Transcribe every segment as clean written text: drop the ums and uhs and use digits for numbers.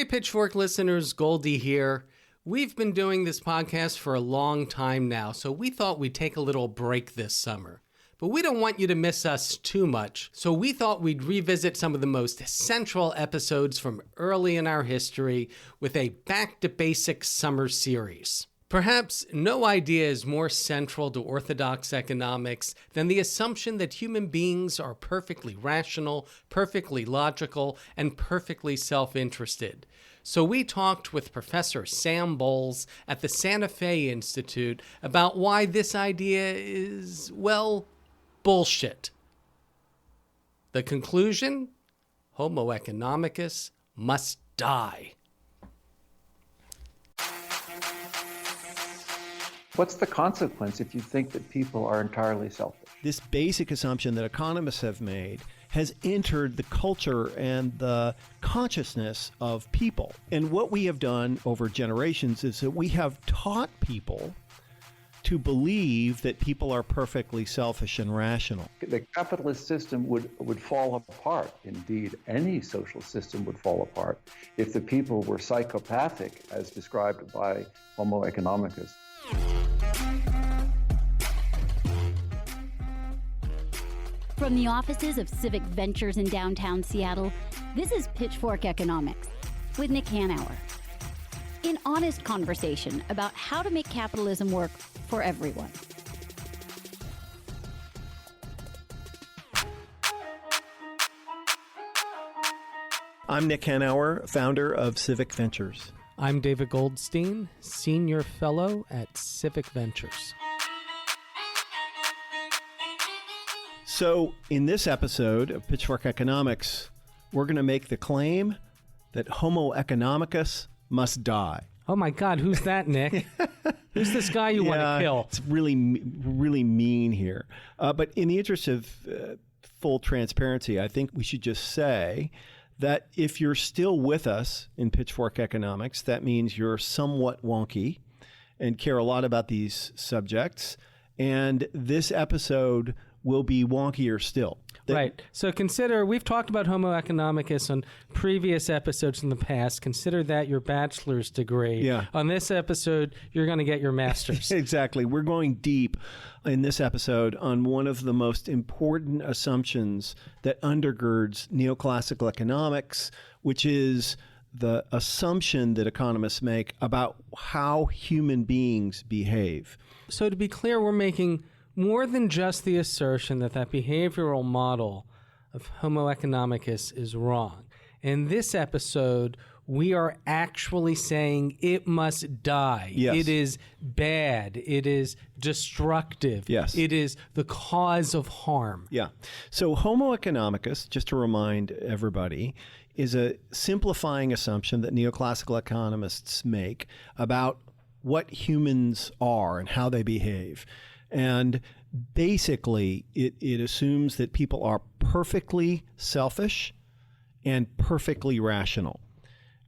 Hey, Pitchfork listeners, Goldie here. We've been doing this podcast for a long time now, so we thought we'd take a little break this summer. But we don't want you to miss us too much, so we thought we'd revisit some of the most central episodes from early in our history with a back-to-basics summer series. Perhaps no idea is more central to orthodox economics than the assumption that human beings are perfectly rational, perfectly logical, and perfectly self-interested. So we talked with Professor Sam Bowles at the Santa Fe Institute about why this idea is, well, bullshit. The conclusion? Homo Economicus must die. What's the consequence if you think that people are entirely selfish? This basic assumption that economists have made has entered the culture and the consciousness of people. And what we have done over generations is that we have taught people to believe that people are perfectly selfish and rational. The capitalist system would fall apart. Indeed, any social system would fall apart if the people were psychopathic, as described by Homo Economicus. From the offices of Civic Ventures in downtown Seattle, this is Pitchfork Economics with Nick Hanauer. An honest conversation about how to make capitalism work for everyone. I'm Nick Hanauer, founder of Civic Ventures. I'm David Goldstein, Senior Fellow at Civic Ventures. So in this episode of Pitchfork Economics, we're going to make the claim that Homo Economicus must die. Oh my God, who's that, Nick? Who's this guy you want to kill? It's really mean here. But in the interest of full transparency, I think we should just say that if you're still with us in Pitchfork Economics, that means you're somewhat wonky and care a lot about these subjects. And this episode will be wonkier still. Right. So consider, we've talked about Homo Economicus on previous episodes in the past. Consider that your bachelor's degree. Yeah. On this episode, you're going to get your master's. Exactly. We're going deep in this episode on one of the most important assumptions that undergirds neoclassical economics, which is the assumption that economists make about how human beings behave. So to be clear, we're making more than just the assertion that behavioral model of Homo Economicus is wrong. In this episode, we are actually saying it must die. Yes. It is bad. It is destructive. Yes. It is the cause of harm. Yeah. So Homo Economicus, just to remind everybody, is a simplifying assumption that neoclassical economists make about what humans are and how they behave. And basically, it assumes that people are perfectly selfish and perfectly rational,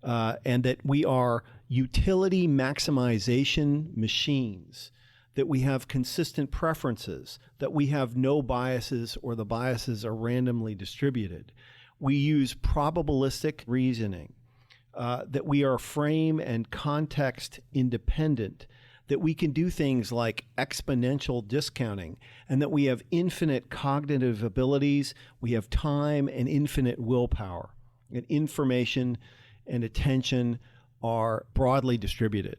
and that we are utility maximization machines, that we have consistent preferences, that we have no biases or the biases are randomly distributed. We use probabilistic reasoning, that we are frame and context independent, that we can do things like exponential discounting, and that we have infinite cognitive abilities, we have time and infinite willpower, and information and attention are broadly distributed.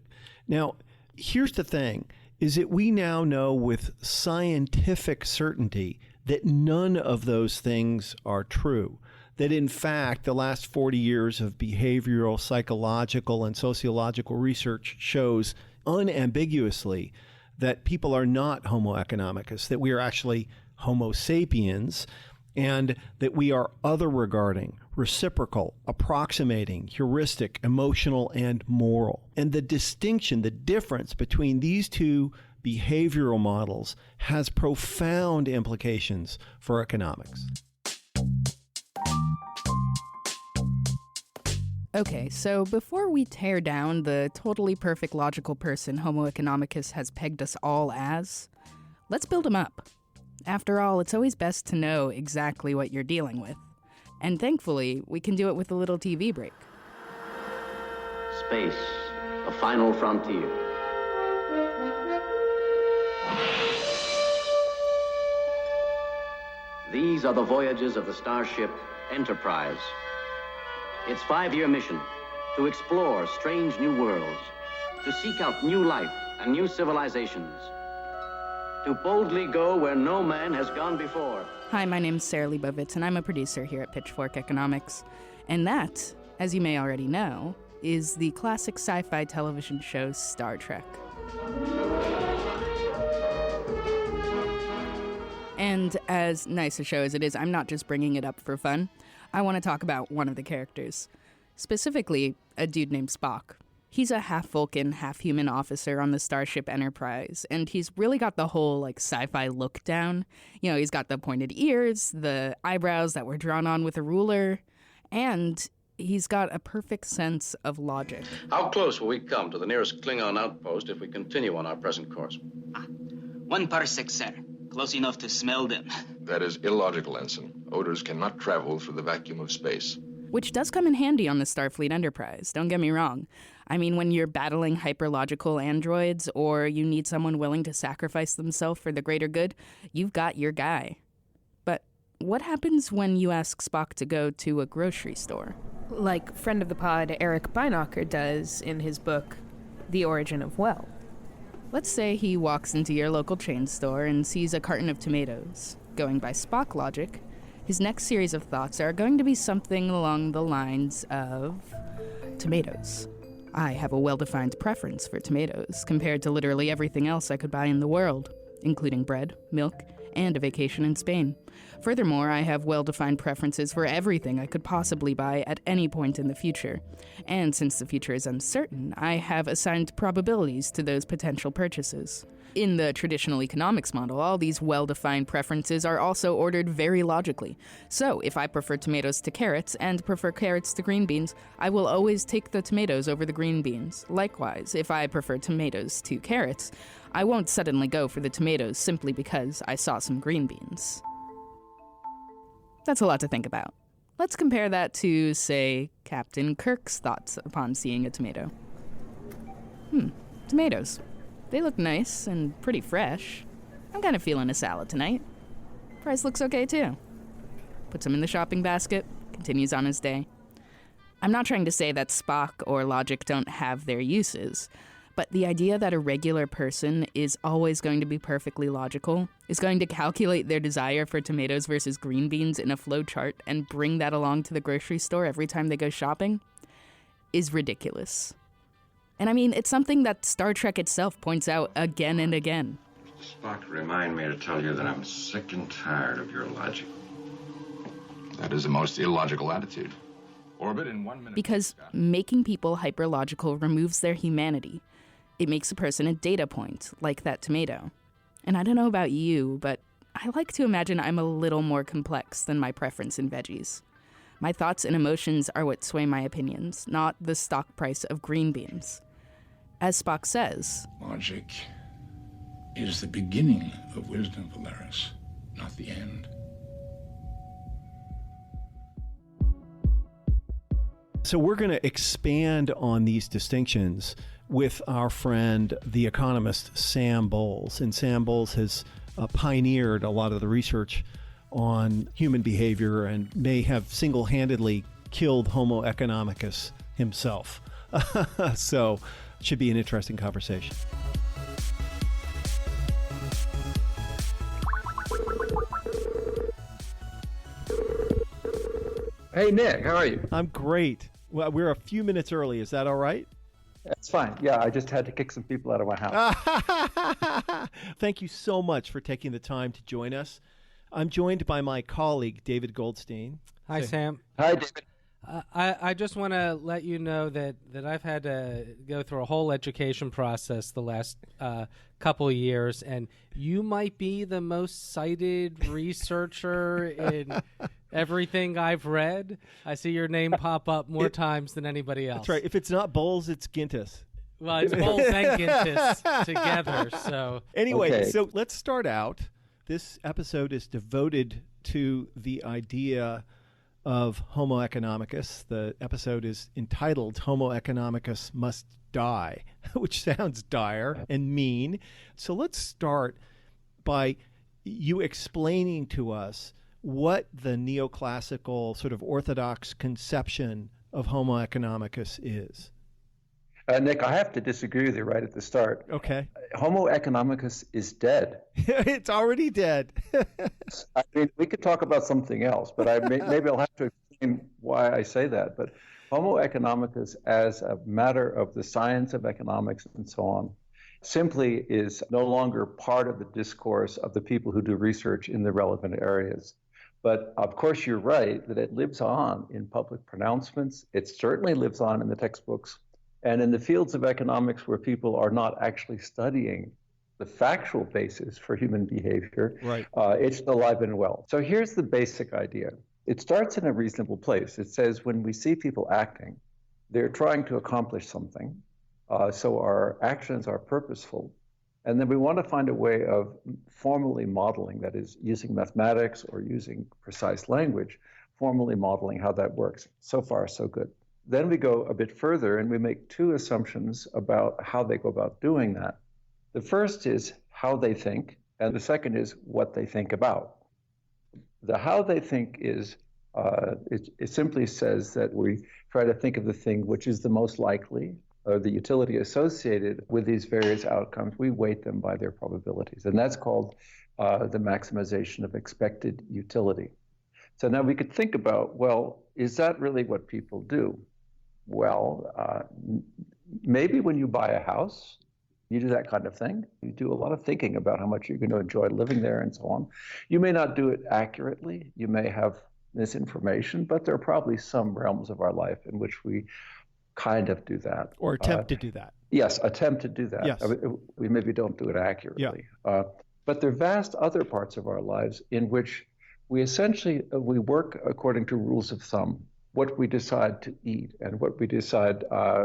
Now, here's the thing, is that we now know with scientific certainty that none of those things are true. That in fact, the last 40 years of behavioral, psychological, and sociological research shows unambiguously that people are not Homo economicus, that we are actually Homo sapiens, and that we are other regarding, reciprocal, approximating, heuristic, emotional, and moral. And the distinction, the difference between these two behavioral models has profound implications for economics. Okay, so before we tear down the totally perfect logical person Homo economicus has pegged us all as, let's build him up. After all, it's always best to know exactly what you're dealing with. And thankfully, we can do it with a little TV break. Space, the final frontier. These are the voyages of the starship Enterprise. Its 5-year mission, to explore strange new worlds, to seek out new life and new civilizations, to boldly go where no man has gone before. Hi, my name's Sarah Leibovitz, and I'm a producer here at Pitchfork Economics. And that, as you may already know, is the classic sci-fi television show Star Trek. And as nice a show as it is, I'm not just bringing it up for fun. I want to talk about one of the characters. Specifically, a dude named Spock. He's a half-Vulcan, half-human officer on the Starship Enterprise, and he's really got the whole, sci-fi look down. You know, he's got the pointed ears, the eyebrows that were drawn on with a ruler, and he's got a perfect sense of logic. How close will we come to the nearest Klingon outpost if we continue on our present course? 1 parsec, sir. Close enough to smell them. That is illogical, Ensign. Odors cannot travel through the vacuum of space. Which does come in handy on the Starfleet Enterprise, don't get me wrong. I mean, when you're battling hyperlogical androids or you need someone willing to sacrifice themselves for the greater good, you've got your guy. But what happens when you ask Spock to go to a grocery store? Like friend of the pod Eric Beinacher does in his book, The Origin of Wealth. Let's say he walks into your local chain store and sees a carton of tomatoes. Going by Spock logic, his next series of thoughts are going to be something along the lines of tomatoes. I have a well-defined preference for tomatoes compared to literally everything else I could buy in the world, including bread, milk, and a vacation in Spain. Furthermore, I have well-defined preferences for everything I could possibly buy at any point in the future. And since the future is uncertain, I have assigned probabilities to those potential purchases. In the traditional economics model, all these well-defined preferences are also ordered very logically. So, if I prefer tomatoes to carrots and prefer carrots to green beans, I will always take the tomatoes over the green beans. Likewise, if I prefer tomatoes to carrots, I won't suddenly go for the tomatoes simply because I saw some green beans. That's a lot to think about. Let's compare that to, say, Captain Kirk's thoughts upon seeing a tomato. Tomatoes. They look nice and pretty fresh. I'm kind of feeling a salad tonight. Price looks okay, too. Puts them in the shopping basket, continues on his day. I'm not trying to say that Spock or logic don't have their uses, but the idea that a regular person is always going to be perfectly logical, is going to calculate their desire for tomatoes versus green beans in a flow chart and bring that along to the grocery store every time they go shopping, is ridiculous. And I mean, it's something that Star Trek itself points out again and again. Spock, remind me to tell you that I'm sick and tired of your logic. That is the most illogical attitude. Orbit in 1 minute. Because making people hyperlogical removes their humanity. It makes a person a data point, like that tomato. And I don't know about you, but I like to imagine I'm a little more complex than my preference in veggies. My thoughts and emotions are what sway my opinions, not the stock price of green beans. As Spock says, logic is the beginning of wisdom, Valeris, not the end. So we're going to expand on these distinctions with our friend, the economist Sam Bowles. And Sam Bowles has pioneered a lot of the research on human behavior and may have single-handedly killed Homo Economicus himself. So it should be an interesting conversation. Hey, Nick, how are you? I'm great. Well, we're a few minutes early. Is that all right? That's fine. Yeah, I just had to kick some people out of my house. Thank you so much for taking the time to join us. I'm joined by my colleague, David Goldstein. Hi, Sam. Hi, David. I just want to let you know that I've had to go through a whole education process the last couple of years, and you might be the most cited researcher in everything I've read. I see your name pop up more times than anybody else. That's right. If it's not Bowles, it's Gintis. Well, it's Bowles and Gintis together. So anyway, Okay. So let's start out. This episode is devoted to the idea of Homo Economicus. The episode is entitled Homo Economicus Must Die, which sounds dire and mean. So let's start by you explaining to us what the neoclassical sort of orthodox conception of Homo Economicus is. Nick, I have to disagree with you right at the start. Okay. Homo economicus is dead. It's already dead. I mean, we could talk about something else, but maybe I'll have to explain why I say that. But Homo economicus, as a matter of the science of economics and so on, simply is no longer part of the discourse of the people who do research in the relevant areas. But of course, you're right that it lives on in public pronouncements. It certainly lives on in the textbooks. And in the fields of economics where people are not actually studying the factual basis for human behavior, right. It's alive and well. So here's the basic idea. It starts in a reasonable place. It says when we see people acting, they're trying to accomplish something. So our actions are purposeful. And then we want to find a way of formally modeling, that is, using mathematics or using precise language, formally modeling how that works. So far, so good. Then we go a bit further and we make two assumptions about how they go about doing that. The first is how they think, and the second is what they think about. The how they think is, it simply says that we try to think of the thing which is the most likely, or the utility associated with these various outcomes. We weight them by their probabilities, and that's called the maximization of expected utility. So now we could think about, well, is that really what people do? Well, maybe when you buy a house, you do that kind of thing. You do a lot of thinking about how much you're going to enjoy living there and so on. You may not do it accurately. You may have misinformation, but there are probably some realms of our life in which we kind of do that. Or attempt to do that. Yes, attempt to do that. Yes. I mean, we maybe don't do it accurately. Yeah. But there are vast other parts of our lives in which we essentially, we work according to rules of thumb. What we decide to eat and what we decide,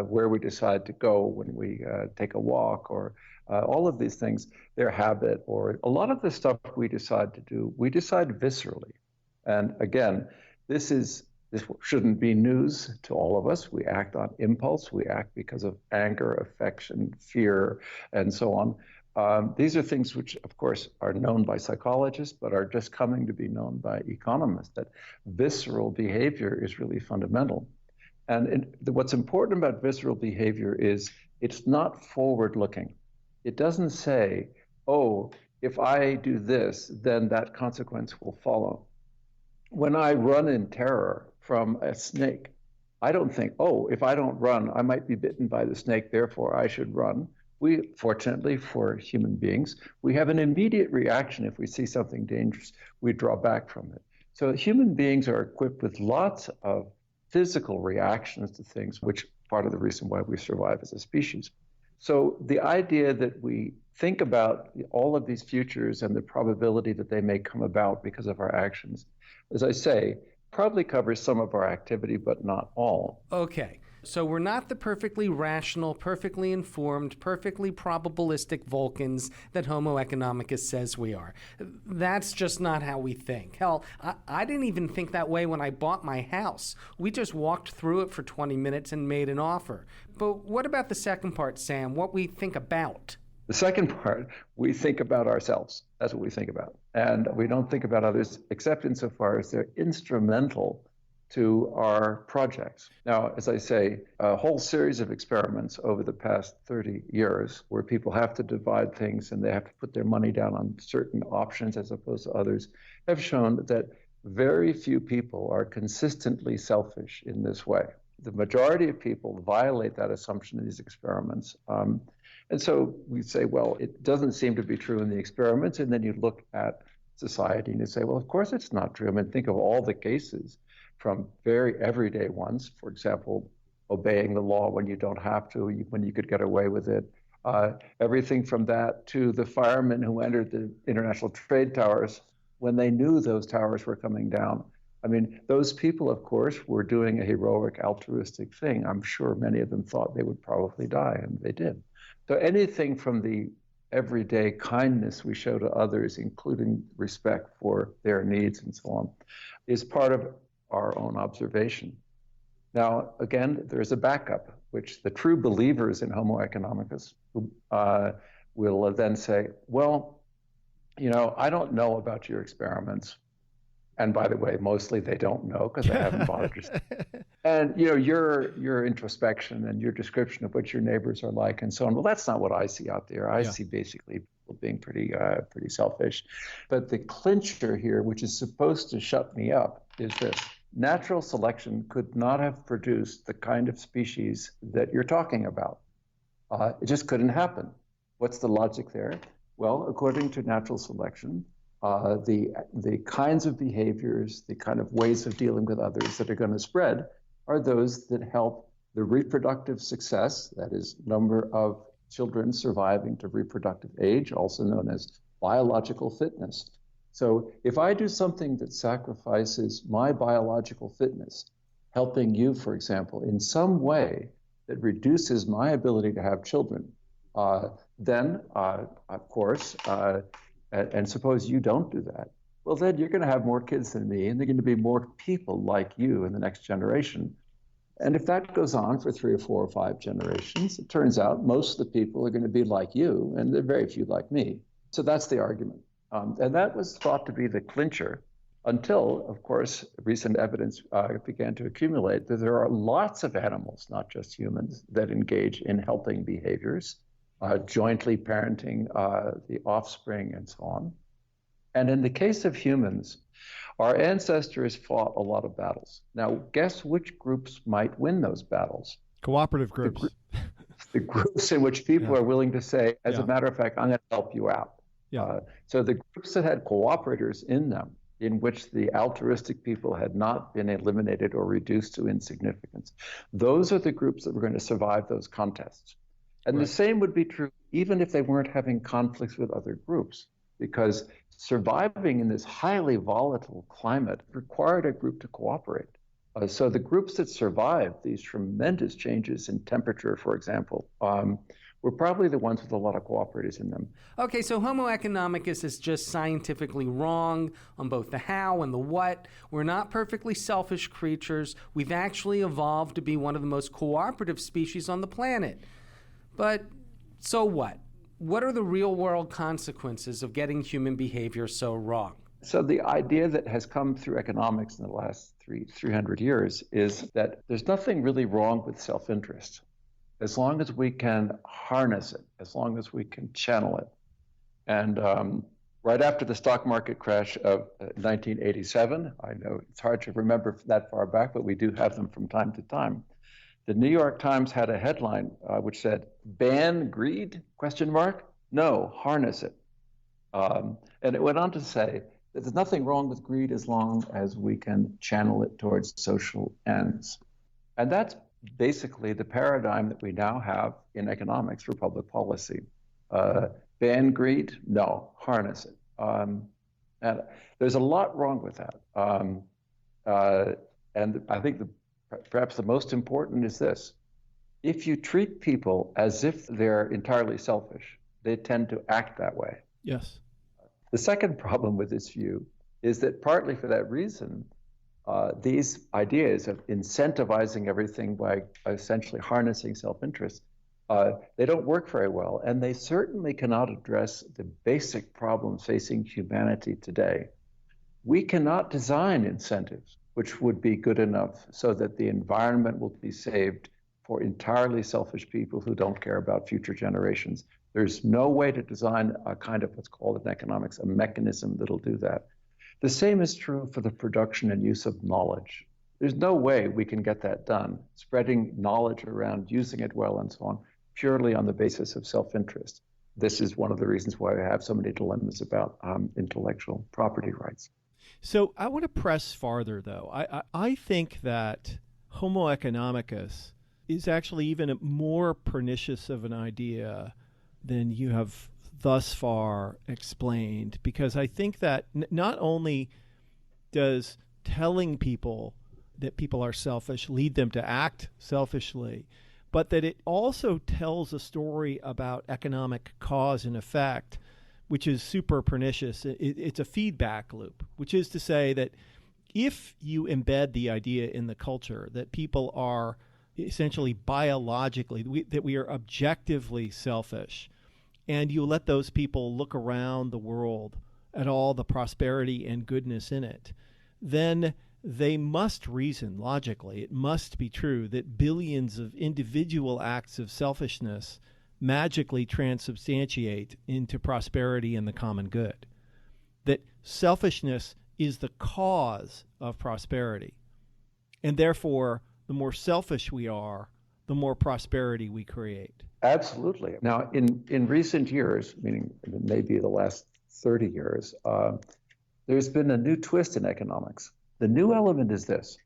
where we decide to go when we take a walk, or all of these things, their habit, or a lot of the stuff we decide to do, we decide viscerally. And again, this shouldn't be news to all of us. We act on impulse. We act because of anger, affection, fear, and so on. These are things which, of course, are known by psychologists, but are just coming to be known by economists, that visceral behavior is really fundamental. And what's important about visceral behavior is it's not forward-looking. It doesn't say, oh, if I do this, then that consequence will follow. When I run in terror from a snake, I don't think, oh, if I don't run, I might be bitten by the snake, therefore I should run. We, fortunately for human beings, we have an immediate reaction if we see something dangerous. We draw back from it. So human beings are equipped with lots of physical reactions to things, which is part of the reason why we survive as a species. So the idea that we think about all of these futures and the probability that they may come about because of our actions, as I say, probably covers some of our activity, but not all. Okay. So we're not the perfectly rational, perfectly informed, perfectly probabilistic Vulcans that Homo economicus says we are. That's just not how we think. Hell, I didn't even think that way when I bought my house. We just walked through it for 20 minutes and made an offer. But what about the second part, Sam? What we think about? The second part, we think about ourselves. That's what we think about. And we don't think about others except insofar as they're instrumental to our projects. Now, as I say, a whole series of experiments over the past 30 years where people have to divide things and they have to put their money down on certain options as opposed to others have shown that very few people are consistently selfish in this way. The majority of people violate that assumption in these experiments. And so we say, well, it doesn't seem to be true in the experiments. And then you look at society and you say, well, of course it's not true. I mean, think of all the cases from very everyday ones, for example, obeying the law when you don't have to, when you could get away with it. Everything from that to the firemen who entered the International Trade Towers when they knew those towers were coming down. I mean, those people, of course, were doing a heroic, altruistic thing. I'm sure many of them thought they would probably die, and they did. So anything from the everyday kindness we show to others, including respect for their needs and so on, is part of our own observation. Now, again, there's a backup, which the true believers in Homo economicus will then say, well, I don't know about your experiments. And by the way, mostly they don't know because I haven't bothered to. And your introspection and your description of what your neighbors are like and so on. Well, that's not what I see out there. I see basically people being pretty selfish. But the clincher here, which is supposed to shut me up, is this: natural selection could not have produced the kind of species that you're talking about. It just couldn't happen. What's the logic there? Well, according to natural selection, the kinds of behaviors, the kind of ways of dealing with others that are going to spread are those that help the reproductive success, that is, number of children surviving to reproductive age, also known as biological fitness. So if I do something that sacrifices my biological fitness, helping you, for example, in some way that reduces my ability to have children, then, of course, and suppose you don't do that, well, then you're going to have more kids than me, and they're going to be more people like you in the next generation. And if that goes on for 3 or 4 or 5 generations, it turns out most of the people are going to be like you, and there are very few like me. So that's the argument. And that was thought to be the clincher until, of course, recent evidence began to accumulate that there are lots of animals, not just humans, that engage in helping behaviors, jointly parenting the offspring and so on. And in the case of humans, our ancestors fought a lot of battles. Now, guess which groups might win those battles? Cooperative groups. The groups in which people are willing to say, as a matter of fact, I'm going to help you out. So the groups that had cooperators in them, in which the altruistic people had not been eliminated or reduced to insignificance, those are the groups that were going to survive those contests. And the same would be true even if they weren't having conflicts with other groups, because surviving in this highly volatile climate required a group to cooperate. So the groups that survived these tremendous changes in temperature, for example, were probably the ones with a lot of cooperators in them. Okay, so Homo economicus is just scientifically wrong on both the how and the what. We're not perfectly selfish creatures. We've actually evolved to be one of the most cooperative species on the planet. But so what? What are the real-world consequences of getting human behavior so wrong? So the idea that has come through economics in the last 300 years is that there's nothing really wrong with self-interest, as long as we can harness it, as long as we can channel it. And right after the stock market crash of 1987, I know it's hard to remember that far back, but we do have them from time to time. The New York Times had a headline which said, "Ban greed? ? No, harness it." And it went on to say that there's nothing wrong with greed as long as we can channel it towards social ends. And that's basically the paradigm that we now have in economics for public policy. Ban greed? No, harness it. And there's a lot wrong with that. And I think perhaps the most important is this: if you treat people as if they're entirely selfish, they tend to act that way. Yes. The second problem with this view is that partly for that reason, these ideas of incentivizing everything by essentially harnessing self-interest, they don't work very well, and they certainly cannot address the basic problems facing humanity today. We cannot design incentives which would be good enough so that the environment will be saved for entirely selfish people who don't care about future generations. There's no way to design a kind of what's called in economics a mechanism that'll do that. The same is true for the production and use of knowledge. There's no way we can get that done, spreading knowledge around, using it well, and so on, purely on the basis of self-interest. This is one of the reasons why I have so many dilemmas about intellectual property rights. So I want to press farther, though. I think that Homo economicus is actually even more pernicious of an idea than you have thus far explained, because I think that not only does telling people that people are selfish lead them to act selfishly, but that it also tells a story about economic cause and effect, which is super pernicious. It's a feedback loop, which is to say that if you embed the idea in the culture that people are essentially biologically, that we are objectively selfish, and you let those people look around the world at all the prosperity and goodness in it, then they must reason logically. It must be true that billions of individual acts of selfishness magically transubstantiate into prosperity and the common good. That selfishness is the cause of prosperity. And therefore, the more selfish we are, the more prosperity we create. Absolutely. Now, in recent years, meaning maybe the last 30 years, there's been a new twist in economics. The new element is this: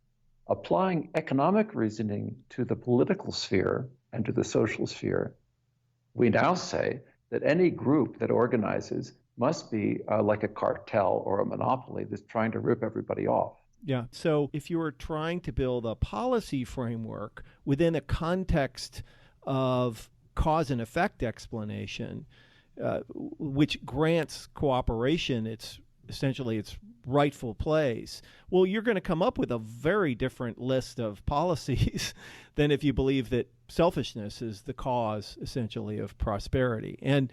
applying economic reasoning to the political sphere and to the social sphere. We now say that any group that organizes must be like a cartel or a monopoly that's trying to rip everybody off. Yeah. So if you were trying to build a policy framework within a context of cause and effect explanation, which grants cooperation its rightful place, well, you're going to come up with a very different list of policies than if you believe that selfishness is the cause, essentially, of prosperity. And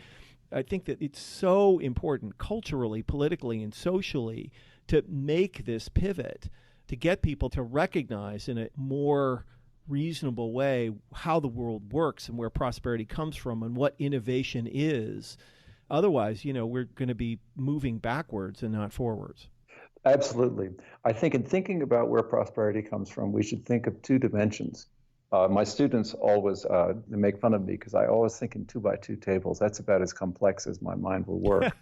I think that it's so important culturally, politically, and socially to make this pivot, to get people to recognize in a more reasonable way how the world works and where prosperity comes from and what innovation is. Otherwise, we're going to be moving backwards and not forwards. Absolutely. I think in thinking about where prosperity comes from, we should think of two dimensions. My students always make fun of me because I always think in 2x2 tables. That's about as complex as my mind will work.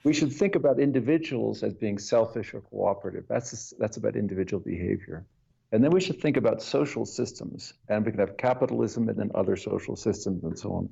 We should think about individuals as being selfish or cooperative. That's about individual behavior. And then we should think about social systems, and we can have capitalism and then other social systems and so on.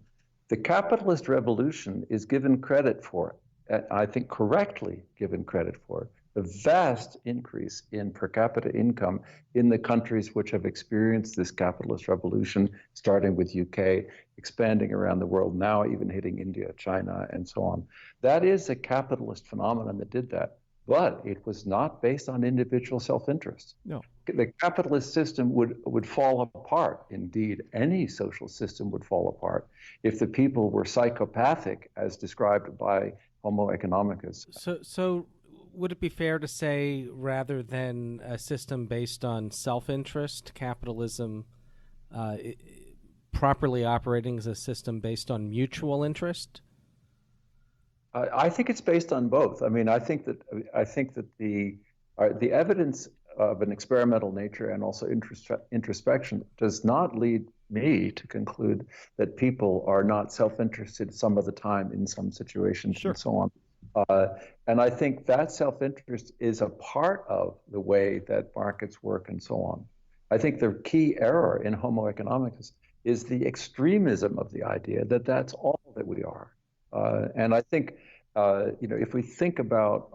The capitalist revolution is given credit for, and I think correctly given credit for, the vast increase in per capita income in the countries which have experienced this capitalist revolution, starting with UK, expanding around the world, now even hitting India, China, and so on. That is a capitalist phenomenon that did that, but it was not based on individual self-interest. No. The capitalist system would fall apart. Indeed, any social system would fall apart if the people were psychopathic, as described by Homo Economicus. So would it be fair to say, rather than a system based on self-interest, capitalism properly operating as a system based on mutual interest? I think it's based on both. I mean, I think that the evidence of an experimental nature and also introspection does not lead me to conclude that people are not self-interested some of the time in some situations. Sure. And so on. And I think that self-interest is a part of the way that markets work and so on. I think the key error in Homo Economicus is the extremism of the idea that that's all that we are. And I think, if we think about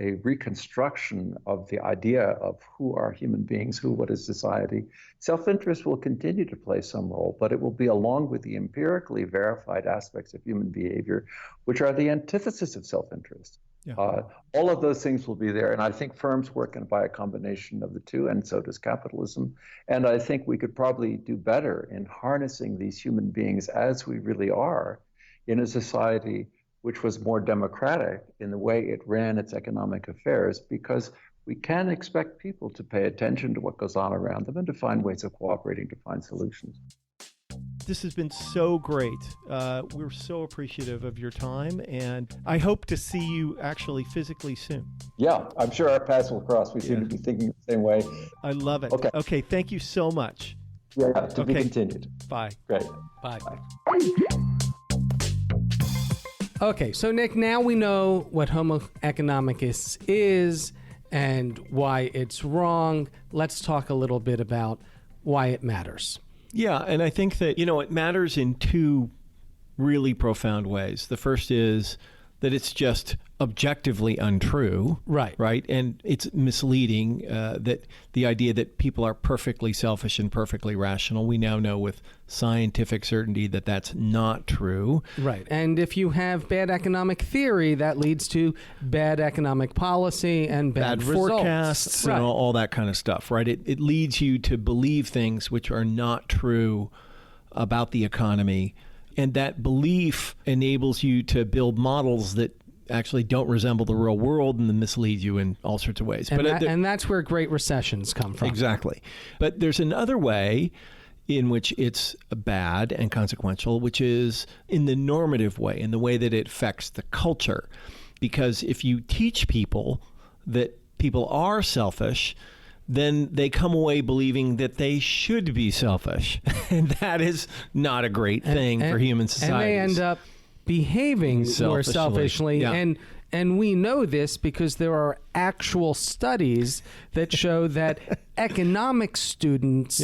a reconstruction of the idea of who are human beings, what is society, self-interest will continue to play some role, but it will be along with the empirically verified aspects of human behavior, which are the antithesis of self-interest. Yeah. All of those things will be there. And I think firms work by a combination of the two, and so does capitalism. And I think we could probably do better in harnessing these human beings as we really are in a society which was more democratic in the way it ran its economic affairs, because we can expect people to pay attention to what goes on around them and to find ways of cooperating to find solutions. This has been so great. We're so appreciative of your time, and I hope to see you actually physically soon. Yeah, I'm sure our paths will cross. We seem to be thinking the same way. I love it. Okay, thank you so much. Yeah, to be continued. Bye. Great. Bye. Okay, so Nick, now we know what Homo Economicus is and why it's wrong. Let's talk a little bit about why it matters. Yeah, and I think that, it matters in two really profound ways. The first is that it's just objectively untrue. Right. And it's misleading that the idea that people are perfectly selfish and perfectly rational. We now know with scientific certainty that that's not true. Right. And if you have bad economic theory, that leads to bad economic policy and bad results. Forecasts and all that kind of stuff, right? It leads you to believe things which are not true about the economy. And that belief enables you to build models that actually don't resemble the real world and then mislead you in all sorts of ways. And that's where great recessions come from. Exactly. But there's another way in which it's bad and consequential, which is in the normative way, in the way that it affects the culture. Because if you teach people that people are selfish, then they come away believing that they should be selfish. And that is not a great thing for human society. And they end up behaving more selfishly. Yeah. And we know this because there are actual studies that show that economics students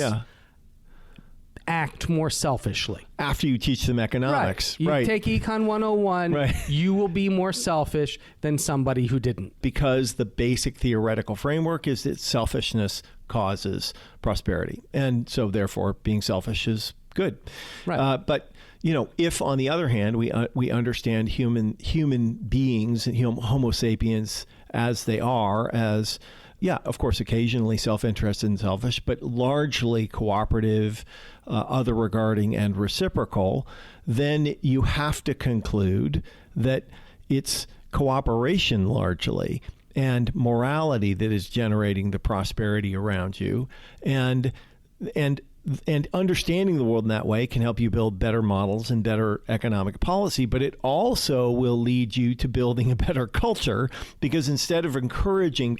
act more selfishly. After you teach them economics. You take Econ 101, you will be more selfish than somebody who didn't. Because the basic theoretical framework is that selfishness causes prosperity. And so therefore being selfish is good. Right. But if on the other hand, we understand human beings, Homo sapiens as they are, as of course, occasionally self-interested and selfish, but largely cooperative, other regarding, and reciprocal, then you have to conclude that it's cooperation largely and morality that is generating the prosperity around you. And understanding the world in that way can help you build better models and better economic policy, but it also will lead you to building a better culture, because instead of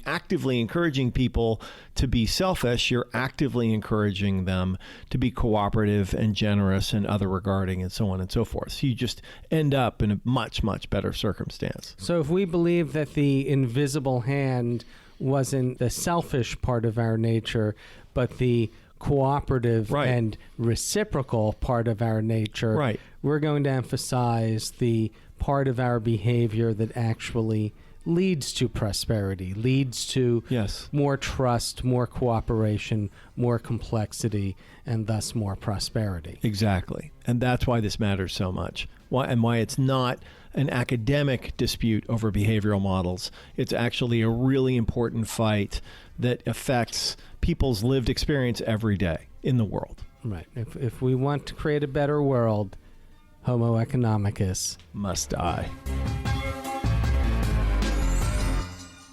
actively encouraging people to be selfish, you're actively encouraging them to be cooperative and generous and other regarding and so on and so forth. So you just end up in a much, much better circumstance. So if we believe that the invisible hand wasn't the selfish part of our nature, but the cooperative and reciprocal part of our nature, we're going to emphasize the part of our behavior that actually leads to prosperity, leads to more trust, more cooperation, more complexity, and thus more prosperity. Exactly. And that's why this matters so much. Why it's not an academic dispute over behavioral models. It's actually a really important fight that affects people's lived experience every day in the world. Right. If we want to create a better world, Homo Economicus must die.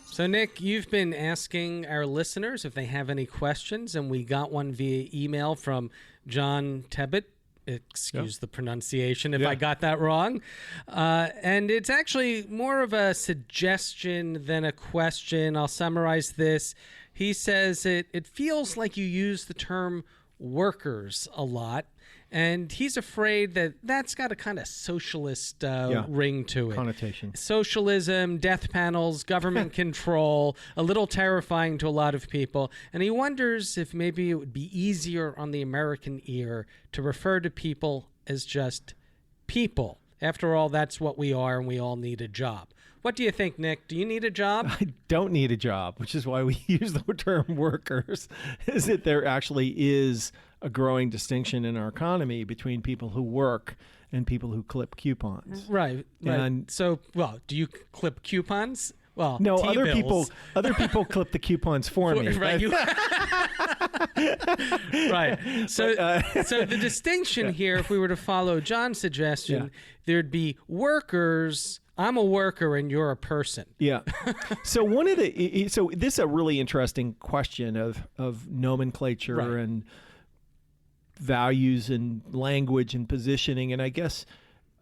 So, Nick, you've been asking our listeners if they have any questions, and we got one via email from John Tebbett. Excuse the pronunciation if I got that wrong. And it's actually more of a suggestion than a question. I'll summarize this. He says it feels like you use the term workers a lot, and he's afraid that that's got a kind of socialist ring to it. Connotation. Socialism, death panels, government control, a little terrifying to a lot of people. And he wonders if maybe it would be easier on the American ear to refer to people as just people. After all, that's what we are, and we all need a job. What do you think, Nick? Do you need a job? I don't need a job, which is why we use the term workers, is that there actually is a growing distinction in our economy between people who work and people who clip coupons. Right. And so, do you clip coupons? Well, no, T-bills. other people clip the coupons for me. Right. Right. So the distinction here, if we were to follow John's suggestion, there'd be workers. I'm a worker and you're a person. Yeah. So this is a really interesting question of nomenclature and values and language and positioning. And I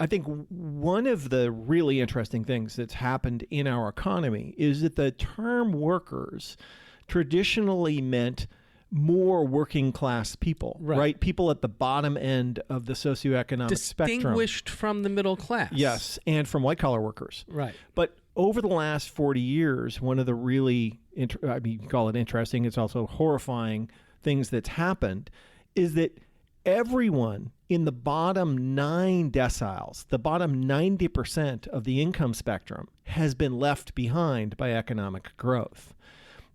think one of the really interesting things that's happened in our economy is that the term workers traditionally meant more working class people, right? People at the bottom end of the socioeconomic spectrum. Distinguished from the middle class. Yes, and from white collar workers. Right. But over the last 40 years, one of the really, you can call it interesting, it's also horrifying things that's happened, is that everyone in the bottom 9 deciles, the bottom 90% of the income spectrum has been left behind by economic growth.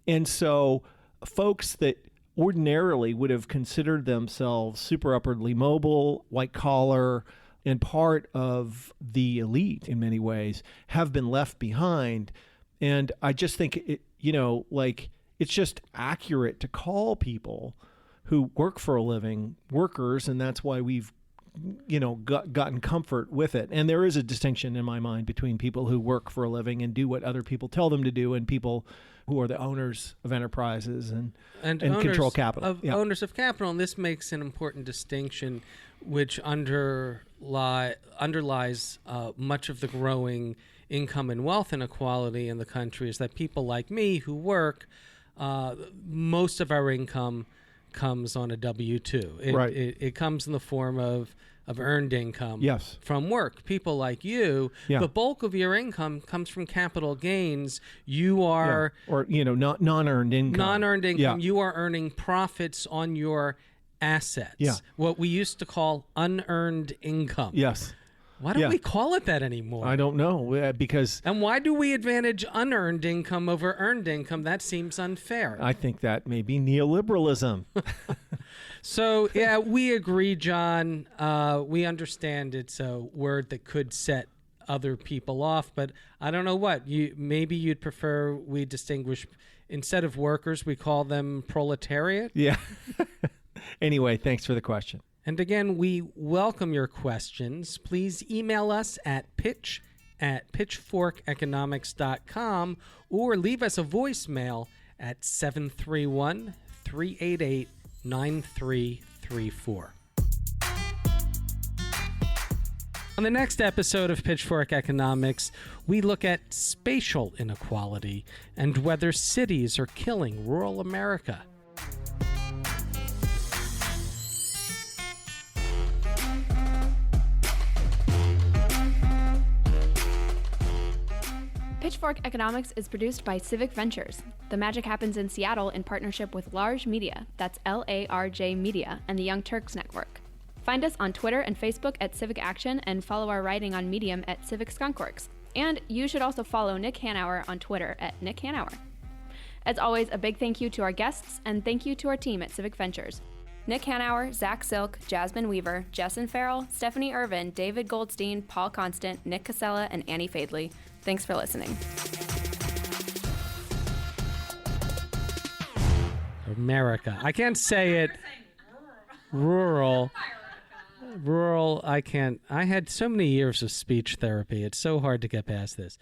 And so folks that ordinarily would have considered themselves super upwardly mobile, white collar, and part of the elite in many ways have been left behind. And I just think, it's just accurate to call people who work for a living workers, and that's why we've gotten comfort with it. And there is a distinction in my mind between people who work for a living and do what other people tell them to do, and people who are the owners of enterprises and control capital. Owners of capital. And this makes an important distinction which underlies much of the growing income and wealth inequality in the country, is that people like me who work, most of our income comes on a W-2. Right. It comes in the form of earned income from work. People like you, the bulk of your income comes from capital gains. You are... Or, non-earned income. Non-earned income. You are earning profits on your assets. What we used to call unearned income. Yes. Why don't we call it that anymore? I don't know, because... And why do we advantage unearned income over earned income? That seems unfair. I think that may be neoliberalism. So, yeah, we agree, John. We understand it's a word that could set other people off, but I don't know what. Maybe you'd prefer we distinguish, instead of workers, we call them proletariat? Yeah. Anyway, thanks for the question. And again, we welcome your questions. Please email us at pitch@pitchforkeconomics.com or leave us a voicemail at 731-388-9334. On the next episode of Pitchfork Economics, we look at spatial inequality and whether cities are killing rural America. Pitchfork Economics is produced by Civic Ventures. The magic happens in Seattle in partnership with Large Media, that's LARJ Media, and the Young Turks Network. Find us on Twitter and Facebook at Civic Action and follow our writing on Medium at Civic Skunkworks. And you should also follow Nick Hanauer on Twitter at Nick Hanauer. As always, a big thank you to our guests and thank you to our team at Civic Ventures. Nick Hanauer, Zach Silk, Jasmine Weaver, Jessen Farrell, Stephanie Irvin, David Goldstein, Paul Constant, Nick Casella, and Annie Fadley. Thanks for listening. America. I can't say it. Rural. Rural, I can't. I had so many years of speech therapy. It's so hard to get past this.